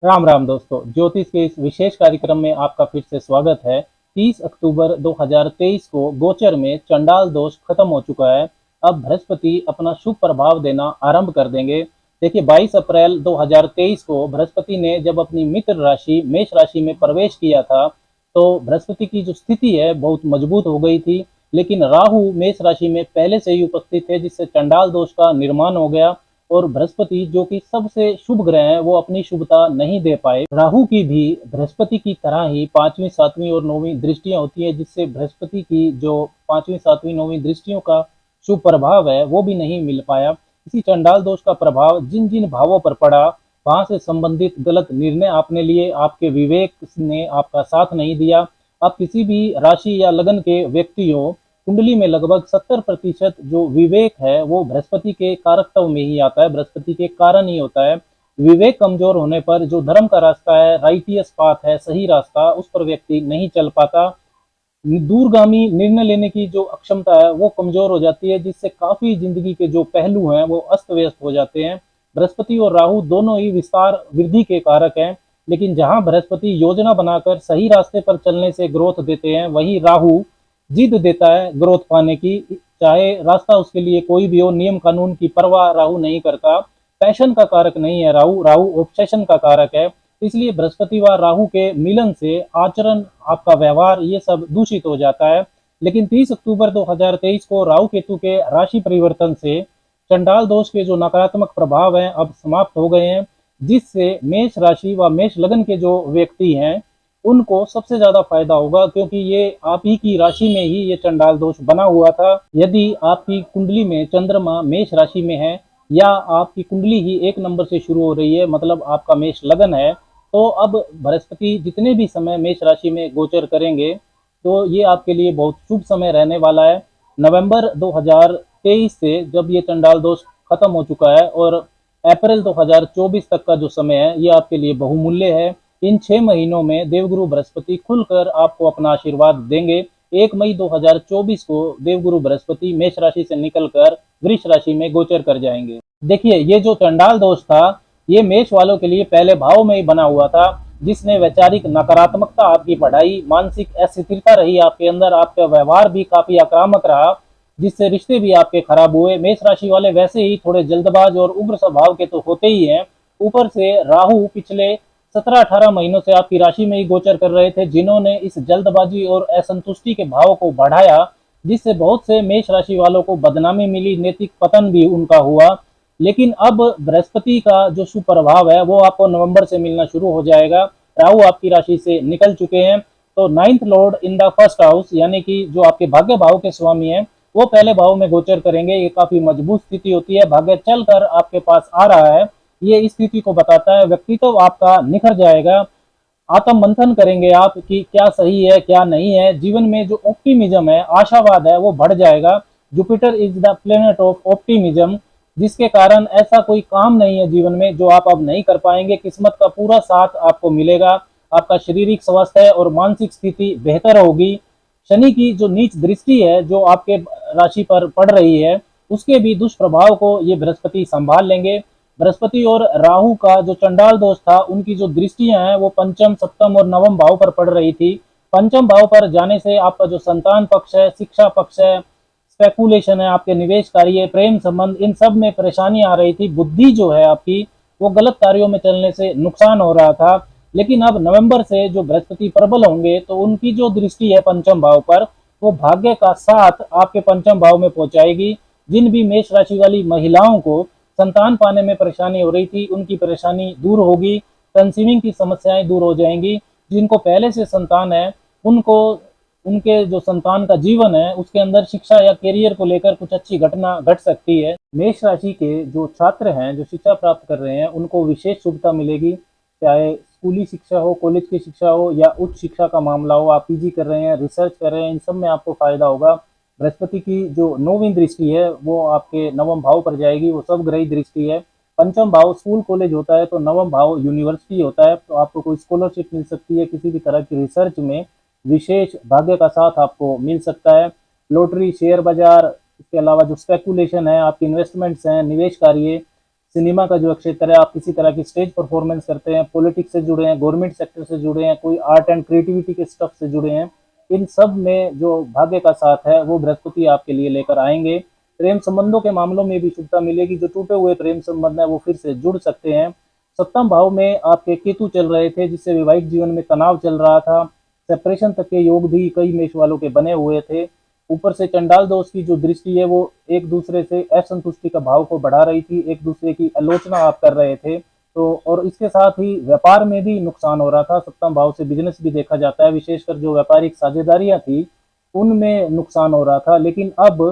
राम राम दोस्तों, ज्योतिष के इस विशेष कार्यक्रम में आपका फिर से स्वागत है। 30 अक्टूबर 2023 को गोचर में चंडाल दोष खत्म हो चुका है। अब बृहस्पति अपना शुभ प्रभाव देना आरंभ कर देंगे। देखिए, 22 अप्रैल 2023 को बृहस्पति ने जब अपनी मित्र राशि मेष राशि में प्रवेश किया था, तो बृहस्पति की जो स्थिति है बहुत मजबूत हो गई थी। लेकिन राहु मेष राशि में पहले से ही उपस्थित है, जिससे चंडाल दोष का निर्माण हो गया और बृहस्पति जो कि सबसे शुभ ग्रह है वो अपनी शुभता नहीं दे पाए। राहु की भी बृहस्पति की तरह ही पांचवी, सातवीं और नौवीं दृष्टियां होती है, जिससे बृहस्पति की जो पांचवी, सातवीं, नौवीं दृष्टियों का शुभ प्रभाव है वो भी नहीं मिल पाया। इसी चंडाल दोष का प्रभाव जिन जिन भावों पर पड़ा, वहां से संबंधित गलत निर्णय आपने लिए, आपके विवेक ने आपका साथ नहीं दिया। आप किसी भी राशि या लगन के व्यक्ति हो, कुंडली में लगभग 70% जो विवेक है वो बृहस्पति के कारकत्व में ही आता है, बृहस्पति के कारण ही होता है। विवेक कमजोर होने पर जो धर्म का रास्ता है, राइटियस पाथ है, सही रास्ता, उस पर व्यक्ति नहीं चल पाता। दूरगामी निर्णय लेने की जो अक्षमता है वो कमजोर हो जाती है, जिससे काफी जिंदगी के जो पहलू हैं वो अस्त व्यस्त हो जाते हैं। बृहस्पति और राहु दोनों ही विस्तार वृद्धि के कारक हैं, लेकिन जहां बृहस्पति योजना बनाकर सही रास्ते पर चलने से ग्रोथ देते हैं, वहीं राहु जिद देता है ग्रोथ पाने की। चाहे रास्ता उसके लिए कोई भी हो, नियम कानून की परवाह राहु नहीं करता। पैशन का कारक नहीं है राहु, राहु ऑब्सेशन का कारक है। इसलिए बृहस्पति व राहु के मिलन से आचरण, आपका व्यवहार, ये सब दूषित हो जाता है। लेकिन 30 अक्टूबर 2023 को राहु केतु के राशि परिवर्तन से चंडाल दोष के जो नकारात्मक प्रभाव हैं अब समाप्त हो गए हैं, जिससे मेष राशि व मेष लगन के जो व्यक्ति हैं उनको सबसे ज्यादा फायदा होगा, क्योंकि ये आप ही की राशि में ही ये चंडाल दोष बना हुआ था। यदि आपकी कुंडली में चंद्रमा मेष राशि में है या आपकी कुंडली ही 1 नंबर से शुरू हो रही है, मतलब आपका मेष लगन है, तो अब बृहस्पति जितने भी समय मेष राशि में गोचर करेंगे तो ये आपके लिए बहुत शुभ समय रहने वाला है। नवंबर 2023 से जब ये चंडाल दोष खत्म हो चुका है और अप्रैल 2024 तक का जो समय है ये आपके लिए बहुमूल्य है। इन 6 महीनों में देवगुरु बृहस्पति खुलकर आपको अपना आशीर्वाद देंगे। 1 मई 2024 को देवगुरु बृहस्पति मेष राशि से निकलकर वृष राशि में गोचर कर जाएंगे। देखिए, ये जो चंडाल दोष था ये मेष वालों के लिए पहले भाव में ही बना हुआ था, जिसने वैचारिक नकारात्मकता आपकी बढ़ाई, मानसिक अस्थिरता रही आपके अंदर, आपका व्यवहार भी काफी आक्रामक रहा, जिससे रिश्ते भी आपके खराब हुए। मेष राशि वाले वैसे ही थोड़े जल्दबाज और उग्र स्वभाव के तो होते ही हैं, ऊपर से राहु पिछले 17-18 महीनों से आपकी राशि में ही गोचर कर रहे थे, जिन्होंने इस जल्दबाजी और असंतुष्टि के भाव को बढ़ाया, जिससे बहुत से मेष राशि वालों को बदनामी मिली, नैतिक पतन भी उनका हुआ। लेकिन अब बृहस्पति का जो सुप्रभाव है वो आपको नवंबर से मिलना शुरू हो जाएगा। राहु आपकी राशि से निकल चुके हैं, तो 9th Lord in the first house, यानी कि जो आपके भाग्य भाव के स्वामी हैं वो पहले भाव में गोचर करेंगे। ये काफी मजबूत स्थिति होती है, भाग्य चलकर आपके पास आ रहा है, ये इस स्थिति को बताता है। व्यक्तित्व आपका निखर जाएगा, आत्म मंथन करेंगे आप कि क्या सही है क्या नहीं है। जीवन में जो ऑप्टिमिज्म है, आशावाद है, वो बढ़ जाएगा। Jupiter is the planet of optimism, जिसके कारण ऐसा कोई काम नहीं है जीवन में जो आप अब नहीं कर पाएंगे। किस्मत का पूरा साथ आपको मिलेगा, आपका शारीरिक स्वास्थ्य और मानसिक स्थिति बेहतर होगी। शनि की जो नीच दृष्टि है जो आपके राशि पर पड़ रही है, उसके भी दुष्प्रभाव को ये बृहस्पति संभाल लेंगे। बृहस्पति और राहु का जो चंडाल दोष था, उनकी जो दृष्टियां हैं वो पंचम, सप्तम और नवम भाव पर पड़ रही थी। पंचम भाव पर जाने से आपका जो संतान पक्ष है, शिक्षा पक्ष है, स्पेकुलेशन है, आपके निवेश कार्य, प्रेम संबंध, इन सब में परेशानी आ रही थी। बुद्धि जो है आपकी वो गलत कार्यों में चलने से नुकसान हो रहा था। लेकिन अब नवंबर से जो बृहस्पति प्रबल होंगे तो उनकी जो दृष्टि है पंचम भाव पर, वो भाग्य का साथ आपके पंचम भाव में पहुंचाएगी। जिन भी मेष राशि वाली महिलाओं को संतान पाने में परेशानी हो रही थी, उनकी परेशानी दूर होगी, कंसीविंग की समस्याएं दूर हो जाएंगी। जिनको पहले से संतान है, उनको उनके जो संतान का जीवन है उसके अंदर शिक्षा या करियर को लेकर कुछ अच्छी घटना घट सकती है। मेष राशि के जो छात्र हैं, जो शिक्षा प्राप्त कर रहे हैं, उनको विशेष शुभता मिलेगी। चाहे स्कूली शिक्षा हो, कॉलेज की शिक्षा हो या उच्च शिक्षा का मामला हो, आप पीजी कर रहे हैं, रिसर्च कर रहे हैं, इन सब में आपको फायदा होगा। बृहस्पति की जो 9वीं दृष्टि है वो आपके नवम भाव पर जाएगी, वो सब ग्रही दृष्टि है। पंचम भाव स्कूल कॉलेज होता है, तो नवम भाव यूनिवर्सिटी होता है, तो आपको कोई स्कॉलरशिप मिल सकती है, किसी भी तरह की रिसर्च में विशेष भाग्य का साथ आपको मिल सकता है। लॉटरी, शेयर बाजार, इसके अलावा जो स्पेकुलेशन है, आपके इन्वेस्टमेंट्स हैं, निवेश कार्य, सिनेमा का जो क्षेत्र है, आप किसी तरह की स्टेज परफॉर्मेंस करते हैं, पॉलिटिक्स से जुड़े हैं, गवर्नमेंट सेक्टर से जुड़े हैं, कोई आर्ट एंड क्रिएटिविटी के स्टफ से जुड़े हैं, इन सब में जो भाग्य का साथ है वो बृहस्पति आपके लिए लेकर आएंगे। प्रेम संबंधों के मामलों में भी शुभता मिलेगी। जो टूटे हुए प्रेम संबंध है वो फिर से जुड़ सकते हैं। सप्तम भाव में आपके केतु चल रहे थे, जिससे वैवाहिक जीवन में तनाव चल रहा था। सेपरेशन तक के योग भी कई मेष वालों के बने हुए थे। ऊपर से चंडाल दोष की जो दृष्टि है वो एक दूसरे से असंतुष्टि का भाव को बढ़ा रही थी, एक दूसरे की आलोचना आप कर रहे थे। तो और इसके साथ ही व्यापार में भी नुकसान हो रहा था। सप्तम भाव से बिजनेस भी देखा जाता है, विशेषकर जो व्यापारिक साझेदारियां थी उनमें नुकसान हो रहा था। लेकिन अब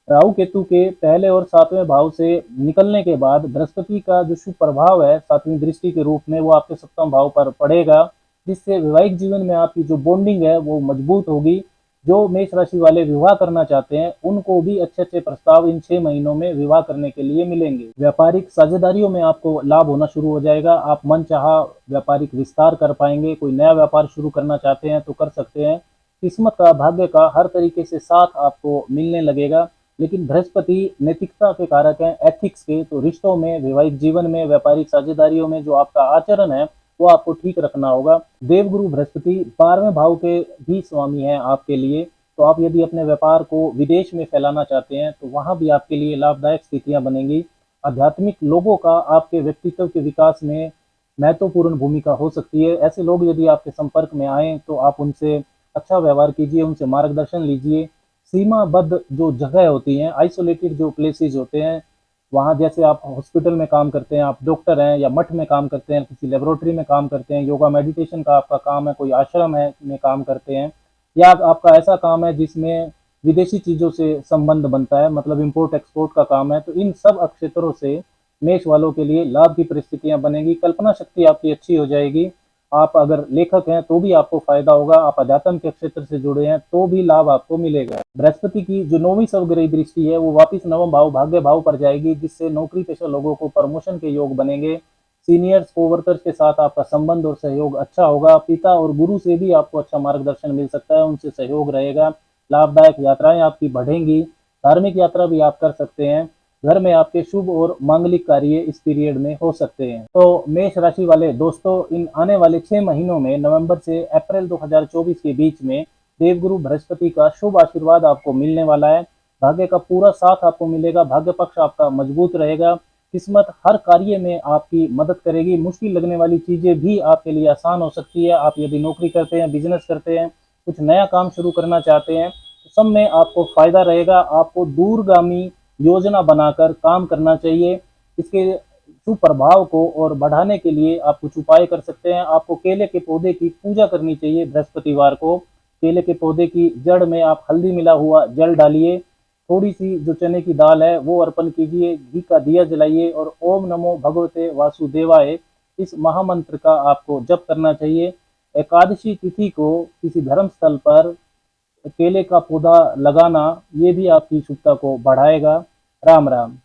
राहु केतु के पहले और सातवें भाव से निकलने के बाद बृहस्पति का जो शुभ प्रभाव है सातवीं दृष्टि के रूप में वो आपके सप्तम भाव पर पड़ेगा, जिससे वैवाहिक जीवन में आपकी जो बॉन्डिंग है वो मजबूत होगी। जो मेष राशि वाले विवाह करना चाहते हैं उनको भी अच्छे अच्छे प्रस्ताव इन 6 महीनों में विवाह करने के लिए मिलेंगे। व्यापारिक साझेदारियों में आपको लाभ होना शुरू हो जाएगा। आप मनचाहा व्यापारिक विस्तार कर पाएंगे। कोई नया व्यापार शुरू करना चाहते हैं तो कर सकते हैं। किस्मत का, भाग्य का हर तरीके से साथ आपको मिलने लगेगा। लेकिन बृहस्पति नैतिकता के कारक हैं, एथिक्स के, तो रिश्तों में, वैवाहिक जीवन में, व्यापारिक साझेदारियों में जो आपका आचरण है वो आपको ठीक रखना होगा। देवगुरु बृहस्पति 12वें भाव के भी स्वामी हैं आपके लिए। तो आप यदि अपने व्यापार को विदेश में फैलाना चाहते हैं तो वहां भी आपके लिए लाभदायक स्थितियां बनेंगी। आध्यात्मिक लोगों का आपके व्यक्तित्व के विकास में महत्वपूर्ण भूमिका हो सकती है। ऐसे लोग यदि आपके संपर्क में आए तो आप उनसे अच्छा व्यवहार कीजिए, उनसे मार्गदर्शन लीजिए। सीमाबद्ध जो जगह होती हैं, आइसोलेटेड जो प्लेसेस होते हैं, वहाँ जैसे आप हॉस्पिटल में काम करते हैं, आप डॉक्टर हैं, या मठ में काम करते हैं, किसी लेबोरेटरी में काम करते हैं, योगा मेडिटेशन का आपका काम है, कोई आश्रम है में काम करते हैं, या आपका ऐसा काम है जिसमें विदेशी चीज़ों से संबंध बनता है, मतलब इम्पोर्ट एक्सपोर्ट का काम है, तो इन सब क्षेत्रों से मेष वालों के लिए लाभ की परिस्थितियां बनेगी। कल्पना शक्ति आपकी अच्छी हो जाएगी। आप अगर लेखक हैं तो भी आपको फायदा होगा। आप अध्यात्म के क्षेत्र से जुड़े हैं तो भी लाभ आपको मिलेगा। बृहस्पति की जो 9वीं सर्वग्रही दृष्टि है वो वापिस 9वां भाव, भाग्य भाव पर जाएगी, जिससे नौकरी पेशा लोगों को प्रमोशन के योग बनेंगे। सीनियर्स, कोवर्कर्स के साथ आपका संबंध और सहयोग अच्छा होगा। पिता और गुरु से भी आपको अच्छा मार्गदर्शन मिल सकता है, उनसे सहयोग रहेगा। लाभदायक यात्राएं आपकी बढ़ेंगी। धार्मिक यात्रा भी आप कर सकते हैं। घर में आपके शुभ और मांगलिक कार्य इस पीरियड में हो सकते हैं। तो मेष राशि वाले दोस्तों, इन आने वाले 6 महीनों में नवंबर से अप्रैल 2024 के बीच में देवगुरु बृहस्पति का शुभ आशीर्वाद आपको मिलने वाला है। भाग्य का पूरा साथ आपको मिलेगा। भाग्य पक्ष आपका मजबूत रहेगा। किस्मत हर कार्य में आपकी मदद करेगी। मुश्किल लगने वाली चीजें भी आपके लिए आसान हो सकती है। आप यदि नौकरी करते हैं, बिजनेस करते हैं, कुछ नया काम शुरू करना चाहते हैं तो सब में आपको फायदा रहेगा। आपको दूरगामी योजना बनाकर काम करना चाहिए। इसके शुभ प्रभाव को और बढ़ाने के लिए आप कुछ उपाय कर सकते हैं। आपको केले के पौधे की पूजा करनी चाहिए बृहस्पतिवार को। केले के पौधे की जड़ में आप हल्दी मिला हुआ जल डालिए, थोड़ी सी जो चने की दाल है वो अर्पण कीजिए, घी का दिया जलाइए और ओम नमो भगवते वासुदेवाय इस महामंत्र का आपको जप करना चाहिए। एकादशी तिथि को किसी धर्म स्थल पर केले का पौधा लगाना ये भी आपकी शुभता को बढ़ाएगा। राम राम।